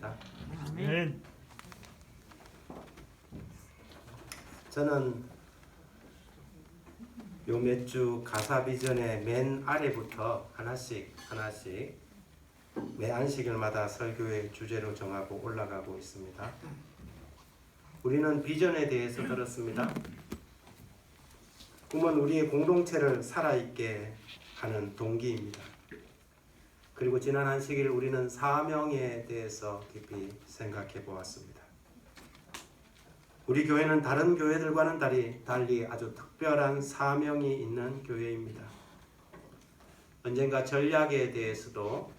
있습니다. 아멘. 저는 요 몇 주 가사 비전의 맨 아래부터 하나씩 매 안식일마다 설교의 주제로 정하고 올라가고 있습니다. 우리는 비전에 대해서 들었습니다. 꿈은 우리의 공동체를 살아있게 하는 동기입니다. 그리고 지난 안식일 우리는 사명에 대해서 깊이 생각해 보았습니다. 우리 교회는 다른 교회들과는 달리 아주 특별한 사명이 있는 교회입니다. 언젠가 전략에 대해서도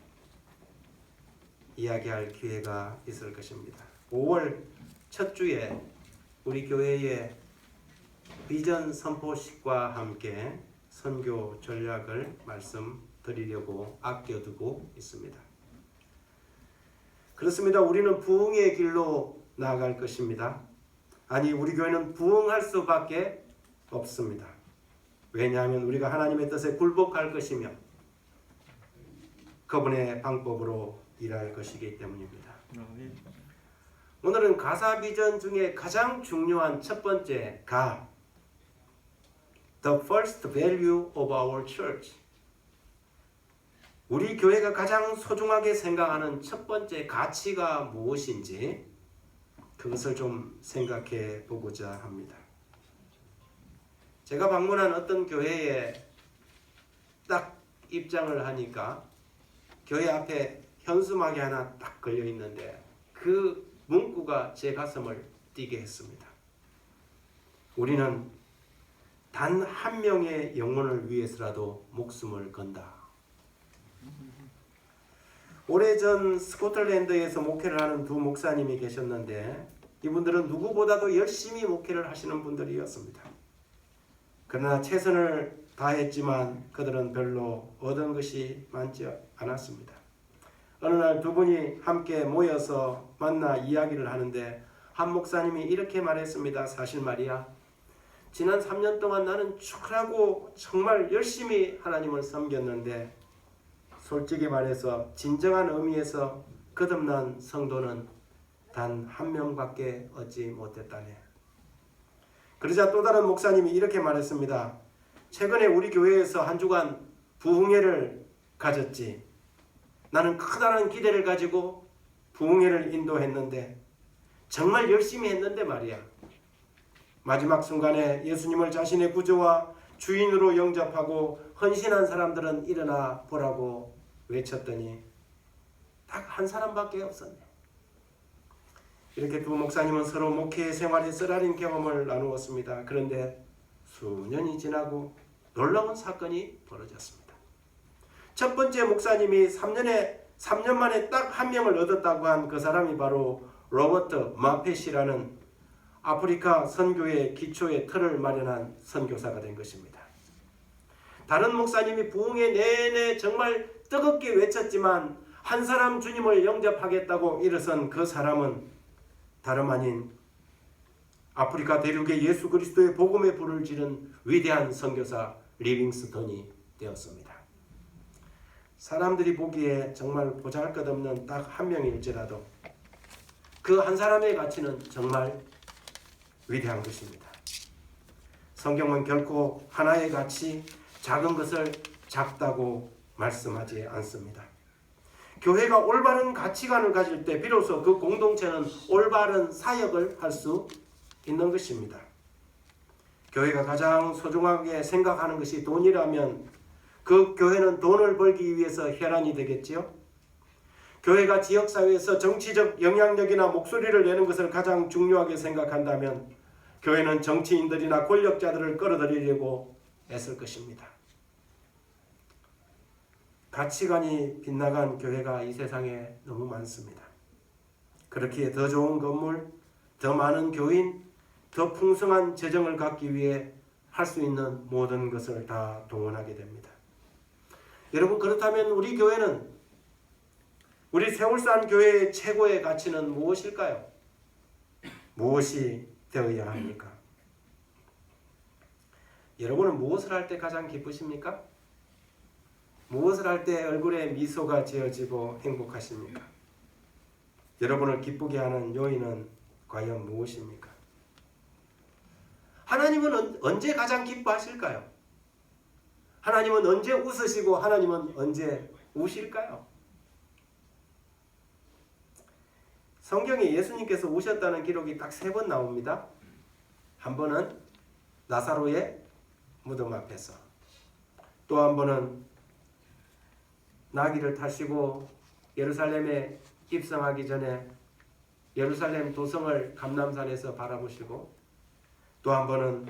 이야기할 기회가 있을 것입니다. 5월 첫 주에 우리 교회의 비전 선포식과 함께 선교 전략을 말씀드리려고 아껴두고 있습니다. 그렇습니다. 우리는 부흥의 길로 나아갈 것입니다. 아니, 우리 교회는 부흥할 수밖에 없습니다. 왜냐하면 우리가 하나님의 뜻에 굴복할 것이며 그분의 방법으로 일할 것이기 때문입니다. 오늘은 가사 비전 중에 가장 중요한 첫 번째 The first value of our church. 우리 교회가 가장 소중하게 생각하는 첫 번째 가치가 무엇인지 그것을 좀 생각해 보고자 합니다. 제가 방문한 어떤 교회에 딱 입장을 하니까 교회 앞에 현수막이 하나 딱 걸려 있는데 그 문구가 제 가슴을 뛰게 했습니다. 우리는 단 한 명의 영혼을 위해서라도 목숨을 건다. 오래전 스코틀랜드에서 목회를 하는 두 목사님이 계셨는데 이분들은 누구보다도 열심히 목회를 하시는 분들이었습니다. 그러나 최선을 다했지만 그들은 별로 얻은 것이 많지 않았습니다. 어느 날 두 분이 함께 모여서 만나 이야기를 하는데 한 목사님이 이렇게 말했습니다. 사실 말이야, 지난 3년 동안 나는 축하하고 정말 열심히 하나님을 섬겼는데 솔직히 말해서 진정한 의미에서 거듭난 성도는 단 한 명밖에 얻지 못했다네. 그러자 또 다른 목사님이 이렇게 말했습니다. 최근에 우리 교회에서 한 주간 부흥회를 가졌지. 나는 커다란 기대를 가지고 부흥회를 인도했는데 정말 열심히 했는데 말이야. 마지막 순간에 예수님을 자신의 구주와 주인으로 영접하고 헌신한 사람들은 일어나 보라고 외쳤더니 딱 한 사람밖에 없었네. 이렇게 두 목사님은 서로 목회 생활의 쓰라린 경험을 나누었습니다. 그런데 수년이 지나고 놀라운 사건이 벌어졌습니다. 첫 번째 목사님이 3년 만에 딱 한 명을 얻었다고 한 그 사람이 바로 로버트 마펫이라는 아프리카 선교의 기초의 틀을 마련한 선교사가 된 것입니다. 다른 목사님이 부흥회 내내 정말 뜨겁게 외쳤지만 한 사람 주님을 영접하겠다고 일어선 그 사람은 다름 아닌 아프리카 대륙의 예수 그리스도의 복음의 불을 지른 위대한 선교사 리빙스턴이 되었습니다. 사람들이 보기에 정말 보잘것없는 딱 한 명일지라도 그 한 사람의 가치는 정말 위대한 것입니다. 성경은 결코 하나의 가치, 작은 것을 작다고 말씀하지 않습니다. 교회가 올바른 가치관을 가질 때 비로소 그 공동체는 올바른 사역을 할 수 있는 것입니다. 교회가 가장 소중하게 생각하는 것이 돈이라면 그 교회는 돈을 벌기 위해서 혈안이 되겠지요. 교회가 지역사회에서 정치적 영향력이나 목소리를 내는 것을 가장 중요하게 생각한다면 교회는 정치인들이나 권력자들을 끌어들이려고 애쓸 것입니다. 가치관이 빗나간 교회가 이 세상에 너무 많습니다. 그렇기에 더 좋은 건물, 더 많은 교인, 더 풍성한 재정을 갖기 위해 할 수 있는 모든 것을 다 동원하게 됩니다. 여러분, 그렇다면 우리 교회는, 우리 세울산 교회의 최고의 가치는 무엇일까요? 무엇이 되어야 합니까? 여러분은 무엇을 할 때 가장 기쁘십니까? 무엇을 할 때 얼굴에 미소가 지어지고 행복하십니까? 여러분을 기쁘게 하는 요인은 과연 무엇입니까? 하나님은 언제 가장 기뻐하실까요? 하나님은 언제 웃으시고 하나님은 언제 우실까요? 성경에 예수님께서 우셨다는 기록이 딱 3번 나옵니다. 한 번은 나사로의 무덤 앞에서, 또 한 번은 나귀를 타시고 예루살렘에 입성하기 전에 예루살렘 도성을 감람산에서 바라보시고, 또 한 번은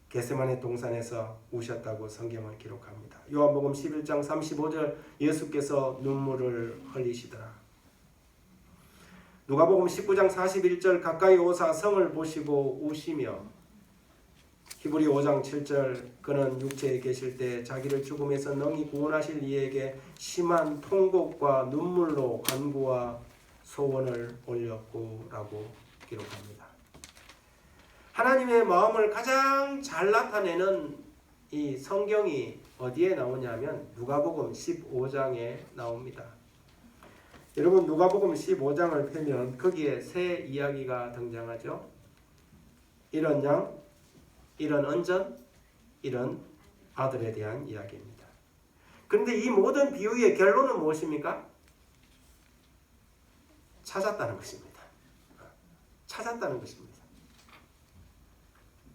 겟세마네 동산에서 우셨다고 성경을 기록합니다. 요한복음 11장 35절 예수께서 눈물을 흘리시더라. 누가복음 19장 41절 가까이 오사 성을 보시고 우시며, 히브리 5장 7절 그는 육체에 계실 때 자기를 죽음에서 능히 구원하실 이에게 심한 통곡과 눈물로 간구와 소원을 올렸고 라고 기록합니다. 하나님의 마음을 가장 잘 나타내는 이 성경이 어디에 나오냐면 누가복음 15장에 나옵니다. 여러분, 누가복음 15장을 펴면 거기에 세 이야기가 등장하죠. 이런 양, 이런 언전, 이런 아들에 대한 이야기입니다. 그런데 이 모든 비유의 결론은 무엇입니까? 찾았다는 것입니다. 찾았다는 것입니다.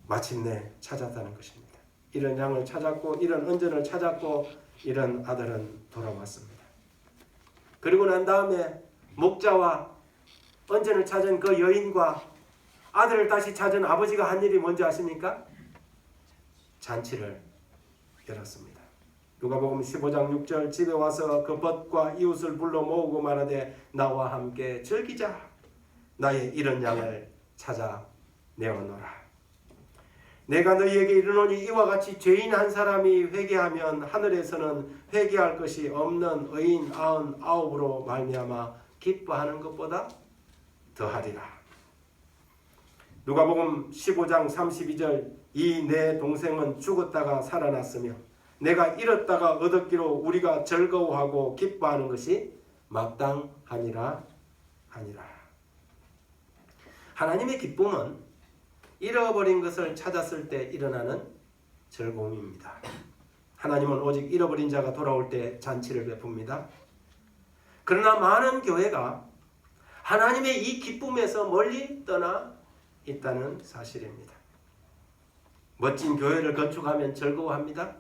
마침내 찾았다는 것입니다. 이런 양을 찾았고, 이런 언전을 찾았고, 이런 아들은 돌아왔습니다. 그리고 난 다음에 목자와 언전을 찾은 그 여인과 아들을 다시 찾은 아버지가 한 일이 뭔지 아십니까? 잔치를 열었습니다. 누가복음 15장 6절 집에 와서 그 벗과 이웃을 불러 모으고 말하되 나와 함께 즐기자. 나의 잃은 양을 찾아 내어놓으라. 내가 너희에게 이르노니 이와 같이 죄인 한 사람이 회개하면 하늘에서는 회개할 것이 없는 의인 99으로 말미암아 기뻐하는 것보다 더하리라. 누가복음 15장 32절 이 내 동생은 죽었다가 살아났으며 내가 잃었다가 얻었기로 우리가 즐거워하고 기뻐하는 것이 마땅하니라 하니라. 하나님의 기쁨은 잃어버린 것을 찾았을 때 일어나는 즐거움입니다. 하나님은 오직 잃어버린 자가 돌아올 때 잔치를 베풉니다. 그러나 많은 교회가 하나님의 이 기쁨에서 멀리 떠나 있다는 사실입니다. 멋진 교회를 건축하면 즐거워합니다.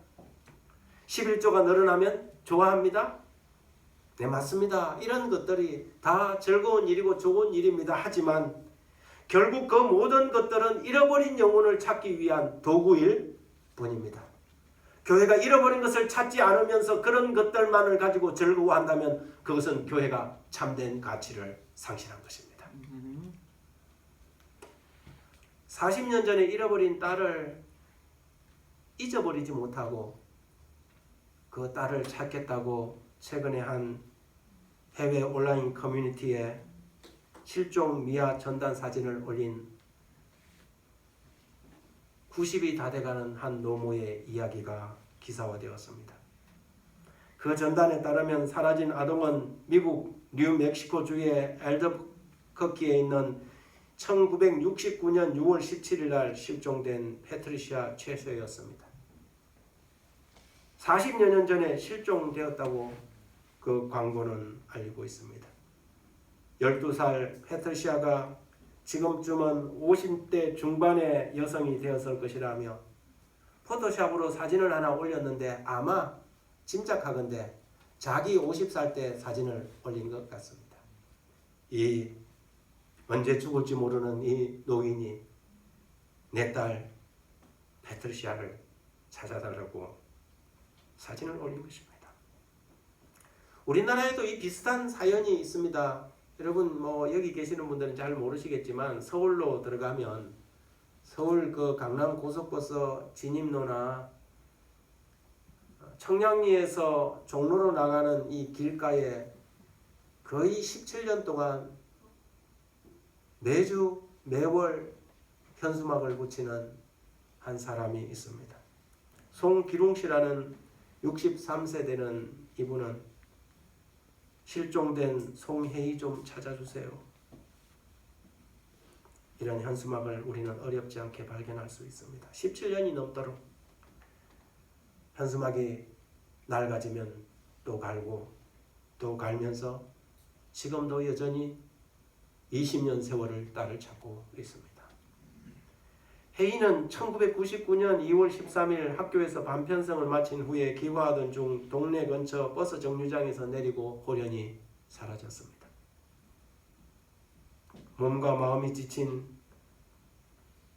11조가 늘어나면 좋아합니다. 네, 맞습니다. 이런 것들이 다 즐거운 일이고 좋은 일입니다. 하지만 결국 그 모든 것들은 잃어버린 영혼을 찾기 위한 도구일 뿐입니다. 교회가 잃어버린 것을 찾지 않으면서 그런 것들만을 가지고 즐거워한다면 그것은 교회가 참된 가치를 상실한 것입니다. 40년 전에 잃어버린 딸을 잊어버리지 못하고 그 딸을 찾겠다고 최근에 한 해외 온라인 커뮤니티에 실종 미아 전단 사진을 올린 90이 다 돼가는 한 노모의 이야기가 기사화되었습니다. 그 전단에 따르면 사라진 아동은 미국 뉴멕시코주의 엘더커키에 있는 1969년 6월 17일 날 실종된 패트리시아 최서였습니다. 40여 년 전에 실종되었다고 그 광고는 알리고 있습니다. 12살 패트리시아가 지금쯤은 50대 중반의 여성이 되었을 것이라며 포토샵으로 사진을 하나 올렸는데 아마 짐작하건대 자기 50살 때 사진을 올린 것 같습니다. 이 언제 죽을지 모르는 이 노인이 내 딸 패트리시아를 찾아달라고 사진을 올린 것입니다. 우리나라에도 이 비슷한 사연이 있습니다. 여러분 여기 계시는 분들은 잘 모르시겠지만 서울로 들어가면 서울 그 강남 고속버스 진입로나 청량리에서 종로로 나가는 이 길가에 거의 17년 동안 매월 현수막을 붙이는 한 사람이 있습니다. 송기룡 씨라는 63세 되는 이분은 실종된 송혜희 좀 찾아주세요. 이런 현수막을 우리는 어렵지 않게 발견할 수 있습니다. 17년이 넘도록 현수막이 낡아지면 또 갈고 또 갈면서 지금도 여전히 20년 세월을 딸을 찾고 있습니다. 혜인은 1999년 2월 13일 학교에서 반편성을 마친 후에 귀가하던 중 동네 근처 버스 정류장에서 내리고 호련히 사라졌습니다. 몸과 마음이 지친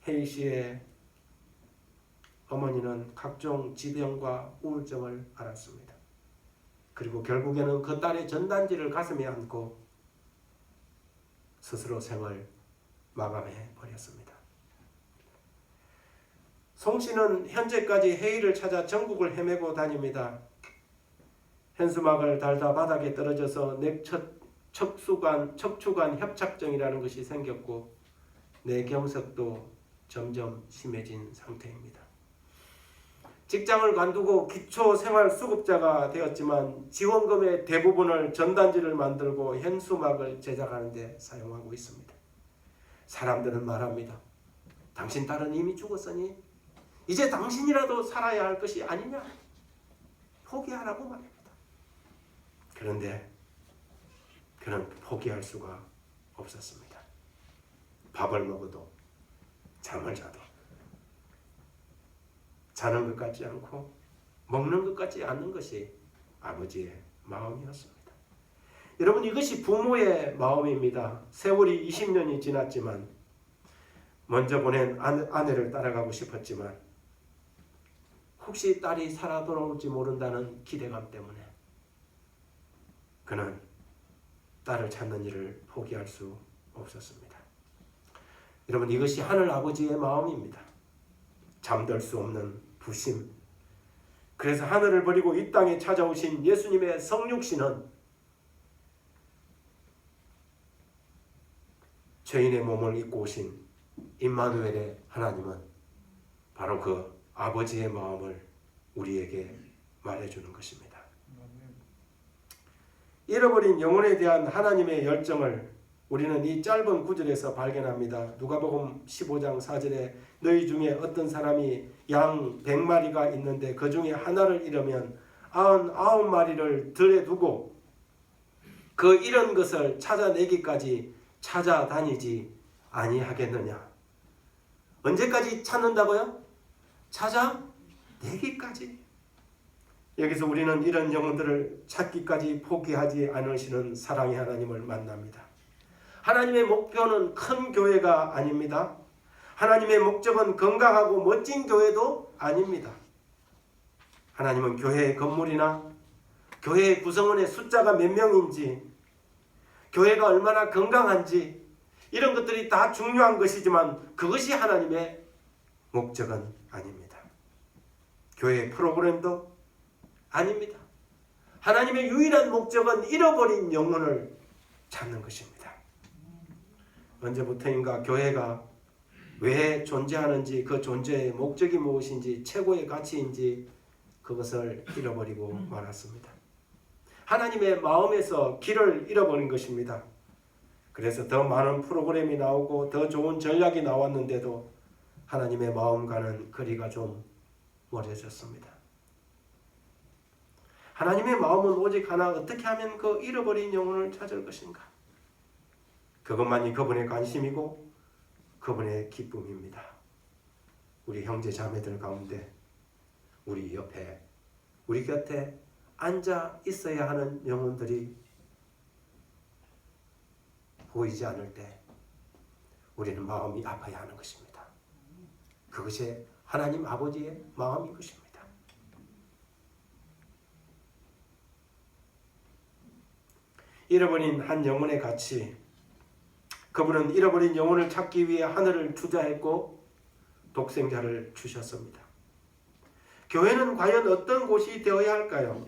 혜인 씨의 어머니는 각종 지병과 우울증을 앓았습니다. 그리고 결국에는 그 딸의 전단지를 가슴에 안고 스스로 생을 마감해 버렸습니다. 송 씨는 현재까지 혜인을 찾아 전국을 헤매고 다닙니다. 현수막을 달다 바닥에 떨어져서 척추관 협착증이라는 것이 생겼고 뇌경색도 점점 심해진 상태입니다. 직장을 관두고 기초생활수급자가 되었지만 지원금의 대부분을 전단지를 만들고 현수막을 제작하는 데 사용하고 있습니다. 사람들은 말합니다. 당신 딸은 이미 죽었으니 이제 당신이라도 살아야 할 것이 아니냐? 포기하라고 말합니다. 그런데 그는 포기할 수가 없었습니다. 밥을 먹어도 잠을 자도 자는 것 같지 않고 먹는 것 같지 않는 것이 아버지의 마음이었습니다. 여러분, 이것이 부모의 마음입니다. 세월이 20년이 지났지만 먼저 보낸 아내를 따라가고 싶었지만 혹시 딸이 살아 돌아올지 모른다는 기대감 때문에 그는 딸을 찾는 일을 포기할 수 없었습니다. 여러분, 이것이 하늘 아버지의 마음입니다. 잠들 수 없는 부심. 그래서 하늘을 버리고 이 땅에 찾아오신 예수님의 성육신은 죄인의 몸을 입고 오신 임마누엘의 하나님은 바로 그 아버지의 마음을 우리에게 말해주는 것입니다. 잃어버린 영혼에 대한 하나님의 열정을 우리는 이 짧은 구절에서 발견합니다. 누가복음 15장 4절에 너희 중에 어떤 사람이 양 100마리가 있는데 그 중에 하나를 잃으면 99마리를 들에 두고 그 잃은 것을 찾아내기까지 찾아다니지 아니하겠느냐. 언제까지 찾는다고요? 찾아내기까지. 여기서 우리는 이런 영혼들을 찾기까지 포기하지 않으시는 사랑의 하나님을 만납니다. 하나님의 목표는 큰 교회가 아닙니다. 하나님의 목적은 건강하고 멋진 교회도 아닙니다. 하나님은 교회의 건물이나 교회의 구성원의 숫자가 몇 명인지, 교회가 얼마나 건강한지 이런 것들이 다 중요한 것이지만 그것이 하나님의 목적은 아닙니다. 교회의 프로그램도 아닙니다. 하나님의 유일한 목적은 잃어버린 영혼을 찾는 것입니다. 언제부터인가 교회가 왜 존재하는지, 그 존재의 목적이 무엇인지, 최고의 가치인지 그것을 잃어버리고 말았습니다. 하나님의 마음에서 길을 잃어버린 것입니다. 그래서 더 많은 프로그램이 나오고 더 좋은 전략이 나왔는데도 하나님의 마음과는 거리가 좀 멀어졌습니다. 하나님의 마음은 오직 하나, 어떻게 하면 그 잃어버린 영혼을 찾을 것인가? 그것만이 그분의 관심이고 그분의 기쁨입니다. 우리 형제 자매들 가운데 우리 옆에, 우리 곁에 앉아 있어야 하는 영혼들이 보이지 않을 때 우리는 마음이 아파야 하는 것입니다. 그것이 하나님 아버지의 마음인 것입니다. 잃어버린 한 영혼의 가치, 그분은 잃어버린 영혼을 찾기 위해 하늘을 투자했고 독생자를 주셨습니다. 교회는 과연 어떤 곳이 되어야 할까요?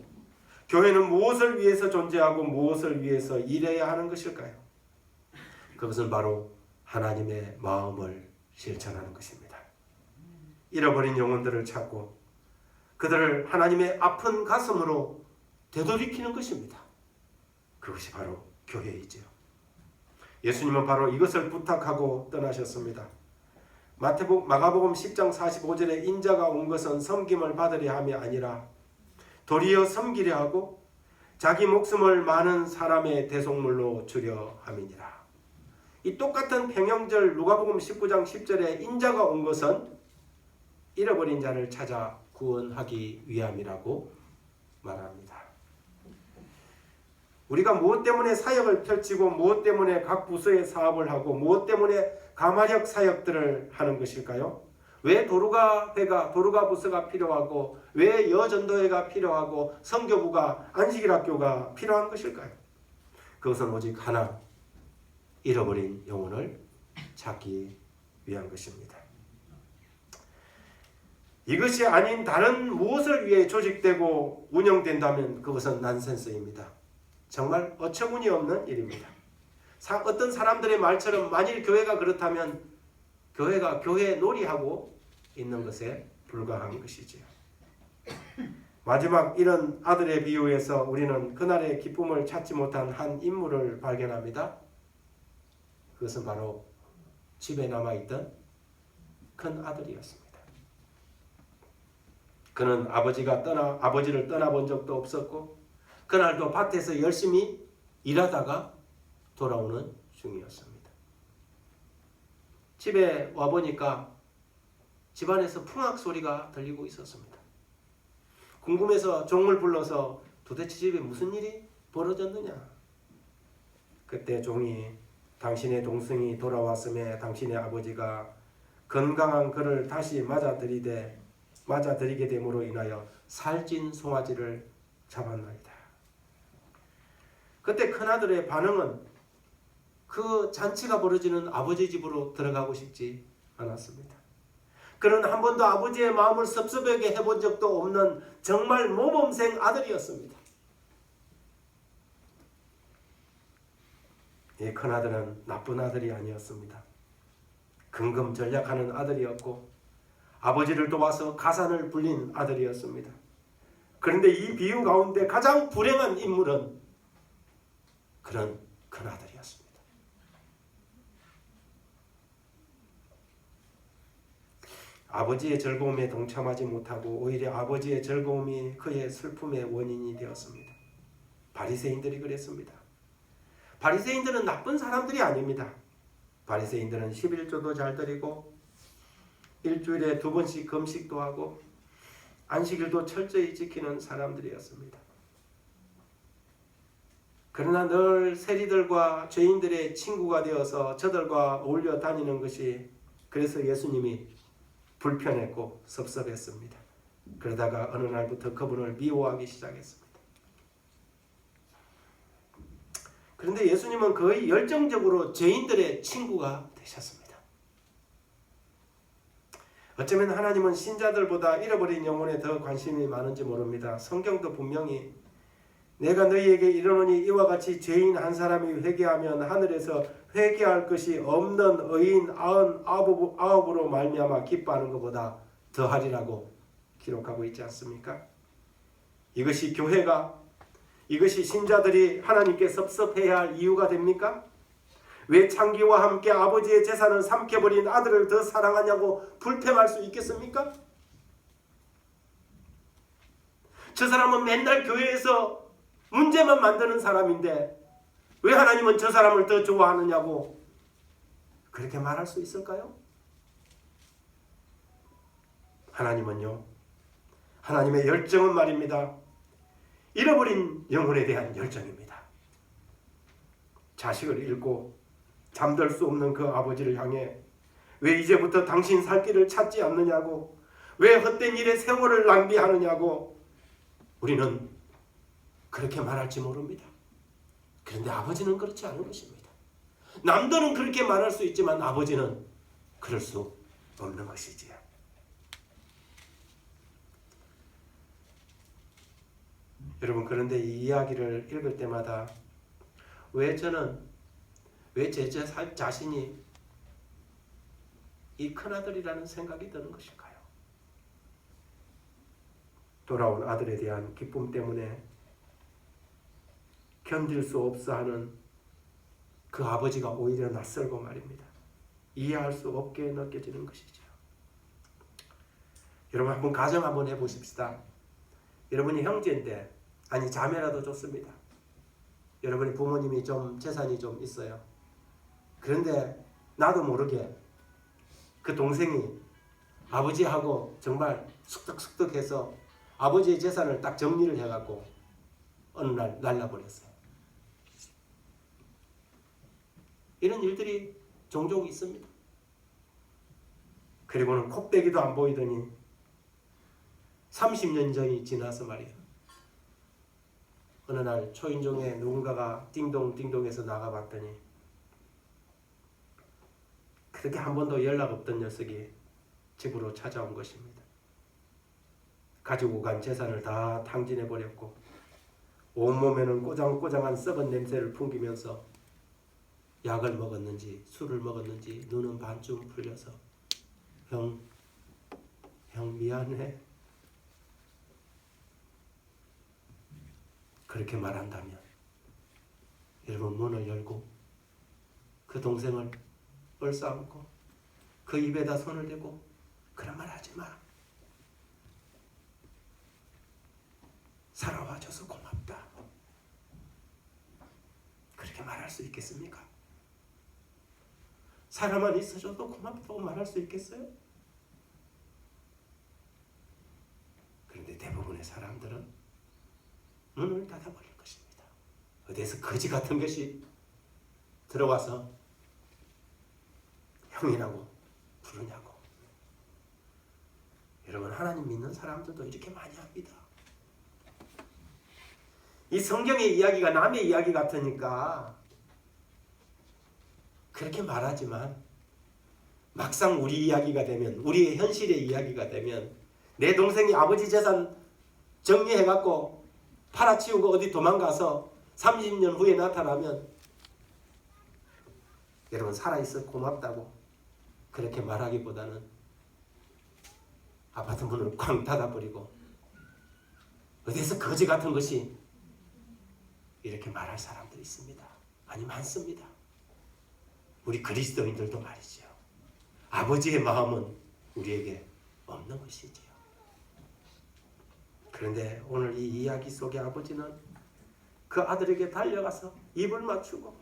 교회는 무엇을 위해서 존재하고 무엇을 위해서 일해야 하는 것일까요? 그것은 바로 하나님의 마음을 실천하는 것입니다. 잃어버린 영혼들을 찾고 그들을 하나님의 아픈 가슴으로 되돌이키는 것입니다. 그것이 바로 교회이지요. 예수님은 바로 이것을 부탁하고 떠나셨습니다. 마가복음 10장 45절에 인자가 온 것은 섬김을 받으려 함이 아니라 도리어 섬기려 하고 자기 목숨을 많은 사람의 대속물로 주려 함이니라. 이 똑같은 평행절 누가복음 19장 10절에 인자가 온 것은 잃어버린 자를 찾아 구원하기 위함이라고 말합니다. 우리가 무엇 때문에 사역을 펼치고 무엇 때문에 각 부서의 사업을 하고 무엇 때문에 가마력 사역들을 하는 것일까요? 왜 도루가 부서가 필요하고 왜 여전도회가 필요하고 선교부가 안식일학교가 필요한 것일까요? 그것은 오직 하나, 잃어버린 영혼을 찾기 위한 것입니다. 이것이 아닌 다른 무엇을 위해 조직되고 운영된다면 그것은 난센스입니다. 정말 어처구니 없는 일입니다. 어떤 사람들의 말처럼 만일 교회가 그렇다면 교회가 교회 놀이하고 있는 것에 불과한 것이지요. 마지막 이런 아들의 비유에서 우리는 그날의 기쁨을 찾지 못한 한 인물을 발견합니다. 그것은 바로 집에 남아있던 큰 아들이었습니다. 그는 아버지를 떠나본 적도 없었고 그날도 밭에서 열심히 일하다가 돌아오는 중이었습니다. 집에 와보니까 집안에서 풍악 소리가 들리고 있었습니다. 궁금해서 종을 불러서 도대체 집에 무슨 일이 벌어졌느냐? 그때 종이 당신의 동생이 돌아왔음에 당신의 아버지가 건강한 그를 다시 맞아들이게 됨으로 인하여 살찐 송아지를 잡았나이다. 그때 큰아들의 반응은 그 잔치가 벌어지는 아버지 집으로 들어가고 싶지 않았습니다. 그는 한 번도 아버지의 마음을 섭섭하게 해본 적도 없는 정말 모범생 아들이었습니다. 이 큰아들은 나쁜 아들이 아니었습니다. 근검전략하는 아들이었고 아버지를 도와서 가산을 불린 아들이었습니다. 그런데 이 비유 가운데 가장 불행한 인물은 그런 큰아들이었습니다. 아버지의 즐거움에 동참하지 못하고 오히려 아버지의 즐거움이 그의 슬픔의 원인이 되었습니다. 바리새인들이 그랬습니다. 바리새인들은 나쁜 사람들이 아닙니다. 바리새인들은 11조도 잘 드리고 일주일에 2번씩 금식도 하고 안식일도 철저히 지키는 사람들이었습니다. 그러나 늘 세리들과 죄인들의 친구가 되어서 저들과 어울려 다니는 것이 그래서 예수님이 불편했고 섭섭했습니다. 그러다가 어느 날부터 그분을 미워하기 시작했습니다. 그런데 예수님은 거의 열정적으로 죄인들의 친구가 되셨습니다. 어쩌면 하나님은 신자들보다 잃어버린 영혼에 더 관심이 많은지 모릅니다. 성경도 분명히 내가 너희에게 이르노니 이와 같이 죄인 한 사람이 회개하면 하늘에서 회개할 것이 없는 의인 99으로 말미암아 기뻐하는 것보다 더하리라고 기록하고 있지 않습니까? 이것이 교회가, 이것이 신자들이 하나님께 섭섭해야 할 이유가 됩니까? 왜 창기와 함께 아버지의 재산을 삼켜버린 아들을 더 사랑하냐고 불평할 수 있겠습니까? 저 사람은 맨날 교회에서 문제만 만드는 사람인데 왜 하나님은 저 사람을 더 좋아하느냐고 그렇게 말할 수 있을까요? 하나님은요, 하나님의 열정은 말입니다. 잃어버린 영혼에 대한 열정입니다. 자식을 잃고 잠들 수 없는 그 아버지를 향해 왜 이제부터 당신 살 길을 찾지 않느냐고, 왜 헛된 일에 세월을 낭비하느냐고 우리는 그렇게 말할지 모릅니다. 그런데 아버지는 그렇지 않은 것입니다. 남들은 그렇게 말할 수 있지만 아버지는 그럴 수 없는 것이지요. 여러분, 그런데 이 이야기를 읽을 때마다 왜 제 자신이 이 큰아들이라는 생각이 드는 것일까요? 돌아온 아들에 대한 기쁨 때문에 견딜 수 없어 하는 그 아버지가 오히려 낯설고 말입니다. 이해할 수 없게 느껴지는 것이죠. 여러분 한번 가정 한번 해보십시다. 여러분이 형제인데, 아니 자매라도 좋습니다. 여러분이 부모님이 좀 재산이 좀 있어요. 그런데 나도 모르게 그 동생이 아버지하고 정말 숙덕숙덕해서 아버지의 재산을 딱 정리를 해갖고 어느 날 날라버렸어요. 이런 일들이 종종 있습니다. 그리고는 콧대기도 안 보이더니 30년 전이 지나서 말이에요. 어느 날 초인종에 누군가가 띵동띵동해서 나가봤더니 그렇게 한 번도 연락 없던 녀석이 집으로 찾아온 것입니다. 가지고 간 재산을 다 탕진해버렸고 온몸에는 꼬장꼬장한 썩은 냄새를 풍기면서 약을 먹었는지 술을 먹었는지 눈은 반쯤 풀려서 형 미안해 그렇게 말한다면 여러분 문을 열고 그 동생을 얼싸안고 그 입에다 손을 대고 그런 말 하지 마. 살아와줘서 고맙다. 그렇게 말할 수 있겠습니까? 사람만 있어줘도 고맙다고 말할 수 있겠어요? 그런데 대부분의 사람들은 문을 닫아버릴 것입니다. 어디에서 거지 같은 것이 들어와서 형이라고 부르냐고. 여러분 하나님 믿는 사람들도 이렇게 많이 합니다. 이 성경의 이야기가 남의 이야기 같으니까 그렇게 말하지만 막상 우리 이야기가 되면, 우리의 현실의 이야기가 되면 내 동생이 아버지 재산 정리해갖고 팔아치우고 어디 도망가서 30년 후에 나타나면 여러분 살아있어 고맙다고 그렇게 말하기보다는 아파트 문을 쾅 닫아버리고 어디서 거지 같은 것이 이렇게 말할 사람들이 있습니다. 아니 많습니다. 우리 그리스도인들도 말이죠. 아버지의 마음은 우리에게 없는 것이지요. 그런데 오늘 이 이야기 속의 아버지는 그 아들에게 달려가서 입을 맞추고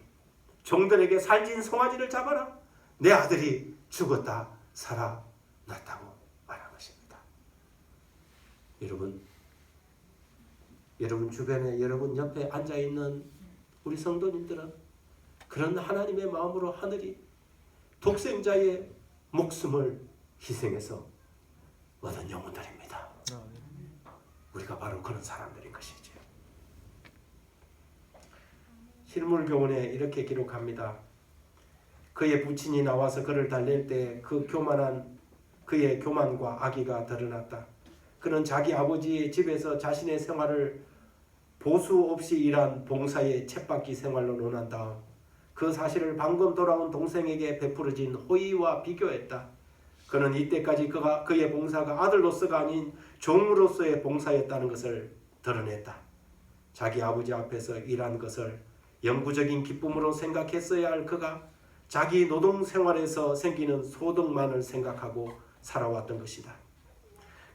종들에게 살찐 송아지를 잡아라. 내 아들이 죽었다 살아났다고 말한 것입니다. 여러분 주변에 여러분 옆에 앉아있는 우리 성도님들은 그런 하나님의 마음으로 하늘이 독생자의 목숨을 희생해서 얻은 영혼들입니다. 우리가 바로 그런 사람들인 것이죠. 실물교훈에 이렇게 기록합니다. 그의 부친이 나와서 그를 달랠 때 그 교만한 그의 교만과 악의가 드러났다. 그는 자기 아버지의 집에서 자신의 생활을 보수 없이 일한 봉사의 쳇바퀴 생활로 논한 다음 그 사실을 방금 돌아온 동생에게 베풀어진 호의와 비교했다. 그는 이때까지 그의 봉사가 아들로서가 아닌 종으로서의 봉사였다는 것을 드러냈다. 자기 아버지 앞에서 일한 것을 영구적인 기쁨으로 생각했어야 할 그가 자기 노동 생활에서 생기는 소득만을 생각하고 살아왔던 것이다.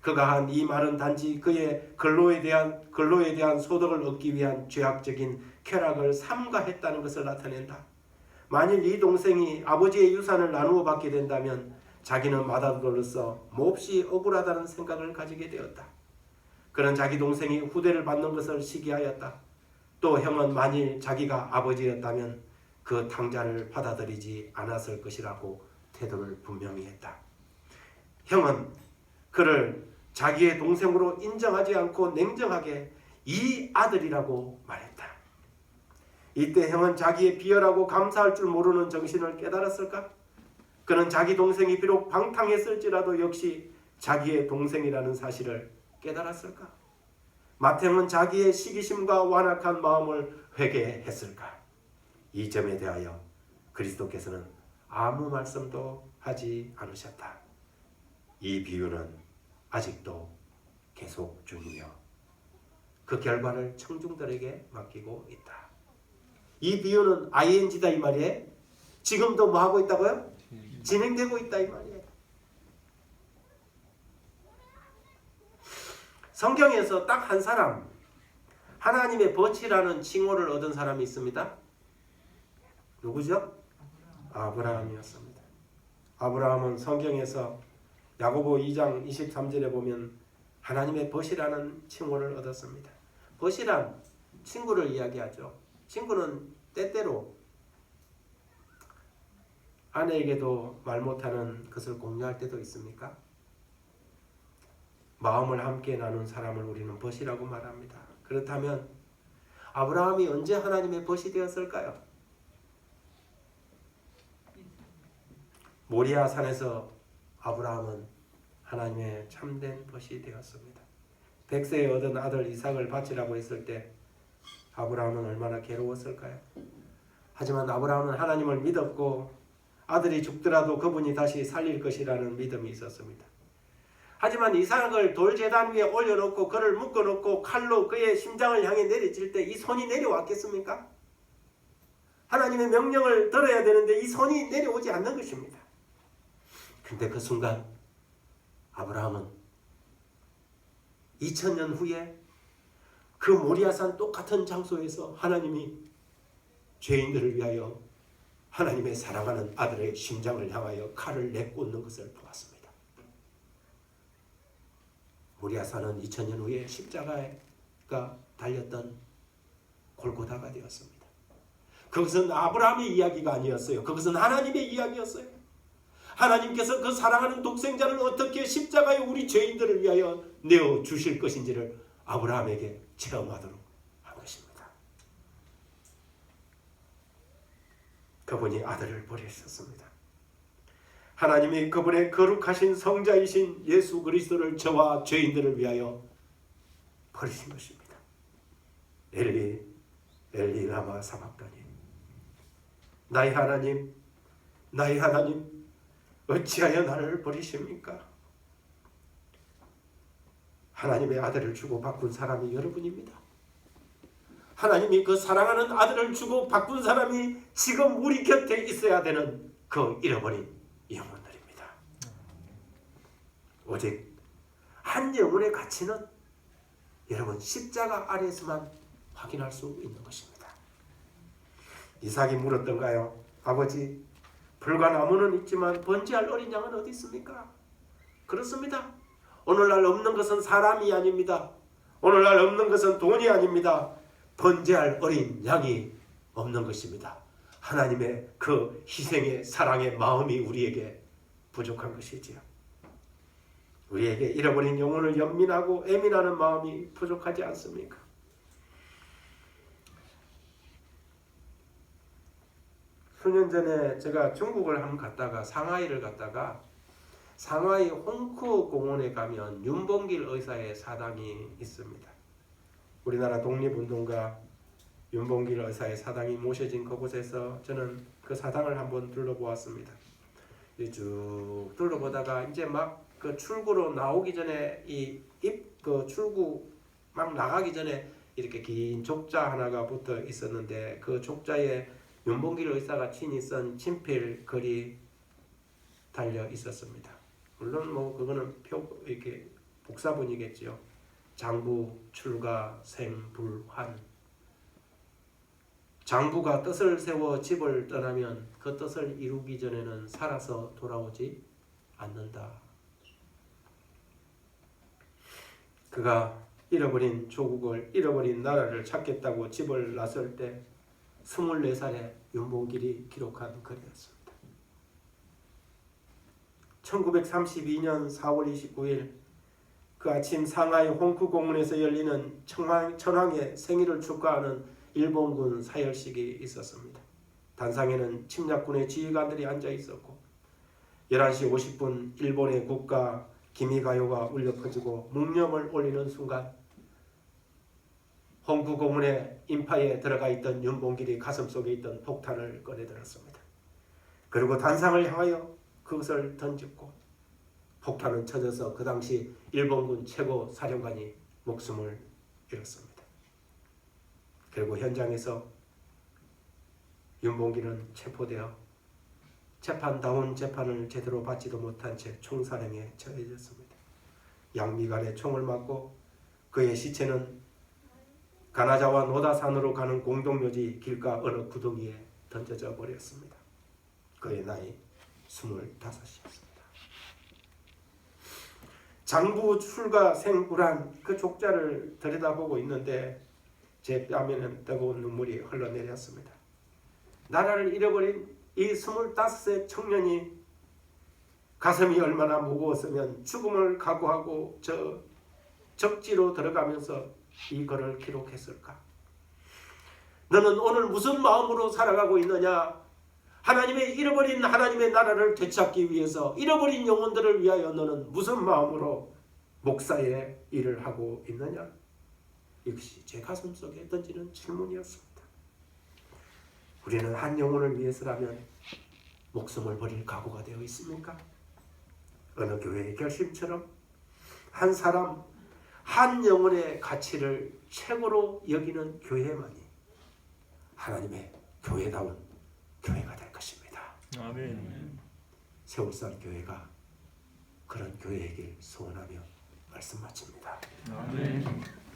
그가 한 이 말은 단지 그의 근로에 대한 소득을 얻기 위한 죄악적인 쾌락을 삼가했다는 것을 나타낸다. 만일 이 동생이 아버지의 유산을 나누어 받게 된다면 자기는 맏아들로서 몹시 억울하다는 생각을 가지게 되었다. 그는 자기 동생이 후대를 받는 것을 시기하였다. 또 형은 만일 자기가 아버지였다면 그 탕자를 받아들이지 않았을 것이라고 태도를 분명히 했다. 형은 그를 자기의 동생으로 인정하지 않고 냉정하게 이 아들이라고 말했다. 이때 형은 자기의 비열하고 감사할 줄 모르는 정신을 깨달았을까? 그는 자기 동생이 비록 방탕했을지라도 역시 자기의 동생이라는 사실을 깨달았을까? 맏형은 자기의 시기심과 완악한 마음을 회개했을까? 이 점에 대하여 그리스도께서는 아무 말씀도 하지 않으셨다. 이 비유는 아직도 계속 중이며 그 결과를 청중들에게 맡기고 있다. 이 비유는 ing다 이 말이에요. 지금도 뭐 하고 있다고요? 진행되고 있다 이 말이에요. 성경에서 딱 한 사람, 하나님의 버치라는 칭호를 얻은 사람이 있습니다. 누구죠? 아브라함이었습니다. 아브라함은 성경에서 야고보 2장 23절에 보면 하나님의 벗이라는 칭호를 얻었습니다. 벗이란 친구를 이야기하죠. 친구는 때때로 아내에게도 말 못하는 것을 공유할 때도 있습니까? 마음을 함께 나눈 사람을 우리는 벗이라고 말합니다. 그렇다면 아브라함이 언제 하나님의 벗이 되었을까요? 모리아 산에서 아브라함은 하나님의 참된 벗이 되었습니다. 100세에 얻은 아들 이삭을 바치라고 했을 때 아브라함은 얼마나 괴로웠을까요? 하지만 아브라함은 하나님을 믿었고 아들이 죽더라도 그분이 다시 살릴 것이라는 믿음이 있었습니다. 하지만 이삭을 돌제단 위에 올려놓고 그를 묶어놓고 칼로 그의 심장을 향해 내리칠 때 이 손이 내려왔겠습니까? 하나님의 명령을 들어야 되는데 이 손이 내려오지 않는 것입니다. 근데 그 순간 아브라함은 2000년 후에 그 모리아산 똑같은 장소에서 하나님이 죄인들을 위하여 하나님의 사랑하는 아들의 심장을 향하여 칼을 내꽂는 것을 보았습니다. 모리아산은 2000년 후에 십자가가 달렸던 골고다가 되었습니다. 그것은 아브라함의 이야기가 아니었어요. 그것은 하나님의 이야기였어요. 하나님께서 그 사랑하는 독생자를 어떻게 십자가에 우리 죄인들을 위하여 내어주실 것인지를 아브라함에게 체험하도록 한 것입니다. 그분이 아들을 보내셨습니다. 하나님이 그분의 거룩하신 성자이신 예수 그리스도를 저와 죄인들을 위하여 버리신 것입니다. 엘리 엘리 라마 사박다니, 나의 하나님 나의 하나님 어찌하여 나를 버리십니까? 하나님의 아들을 주고 바꾼 사람이 여러분입니다. 하나님이 그 사랑하는 아들을 주고 바꾼 사람이 지금 우리 곁에 있어야 되는 그 잃어버린 영혼들입니다. 오직 한 영혼의 가치는 여러분 십자가 아래에서만 확인할 수 있는 것입니다. 이삭이 물었던가요? 아버지, 불과 나무는 있지만 번제할 어린 양은 어디 있습니까? 그렇습니다. 오늘날 없는 것은 사람이 아닙니다. 오늘날 없는 것은 돈이 아닙니다. 번제할 어린 양이 없는 것입니다. 하나님의 그 희생의 사랑의 마음이 우리에게 부족한 것이지요. 우리에게 잃어버린 영혼을 연민하고 애민하는 마음이 부족하지 않습니까? 수년 전에 제가 중국을 한번 갔다가 상하이를 갔다가 상하이 홍크 공원에 가면 윤봉길 의사의 사당이 있습니다. 우리나라 독립운동가 윤봉길 의사의 사당이 모셔진 그곳에서 저는 그 사당을 한번 둘러보았습니다. 쭉 둘러보다가 이제 막 그 출구로 나오기 전에 그 출구 막 나가기 전에 이렇게 긴 족자 하나가 붙어 있었는데 그 족자에 윤봉길 의사가 친히 쓴 친필 글이 달려 있었습니다. 물론 뭐 그거는 이렇게 복사본이겠지요. 장부 출가 생불환. 장부가 뜻을 세워 집을 떠나면 그 뜻을 이루기 전에는 살아서 돌아오지 않는다. 그가 잃어버린 조국을, 잃어버린 나라를 찾겠다고 집을 나설 때 24살의 윤봉길이 기록한 글이었습니다. 1932년 4월 29일 그 아침 상하이 홍크 공원에서 열리는 천황의 생일을 축하하는 일본군 사열식이 있었습니다. 단상에는 침략군의 지휘관들이 앉아 있었고 11시 50분 일본의 국가 기미가요가 울려 퍼지고 묵념을 올리는 순간 홍크 공원의 인파에 들어가 있던 윤봉길이 가슴속에 있던 폭탄을 꺼내들었습니다. 그리고 단상을 향하여 그것을 던졌고 폭탄은 쳐져서 그 당시 일본군 최고 사령관이 목숨을 잃었습니다. 그리고 현장에서 윤봉길은 체포되어 재판다운 재판을 제대로 받지도 못한 채 총살형에 처해졌습니다. 양미간에 총을 맞고 그의 시체는 가나자와 노다산으로 가는 공동묘지 길가 어느 구덩이에 던져져 버렸습니다. 그의 나이 25이었습니다. 장부 출가 생불안 그 족자를 들여다보고 있는데 제 뺨에는 뜨거운 눈물이 흘러내렸습니다. 나라를 잃어버린 이 25세 청년이 가슴이 얼마나 무거웠으면 죽음을 각오하고 저 적지로 들어가면서 이 글을 기록했을까? 너는 오늘 무슨 마음으로 살아가고 있느냐? 하나님의 잃어버린 하나님의 나라를 되찾기 위해서 잃어버린 영혼들을 위하여 너는 무슨 마음으로 목사의 일을 하고 있느냐? 이것이 제 가슴속에 던지는 질문이었습니다. 우리는 한 영혼을 위해서라면 목숨을 버릴 각오가 되어 있습니까? 어느 교회의 결심처럼 한 사람, 한 영혼의 가치를 최고로 여기는 교회만이 하나님의 교회다운 교회가 될 것입니다. 아멘. 세월산 교회가 그런 교회이길 소원하며 말씀 마칩니다. 아멘.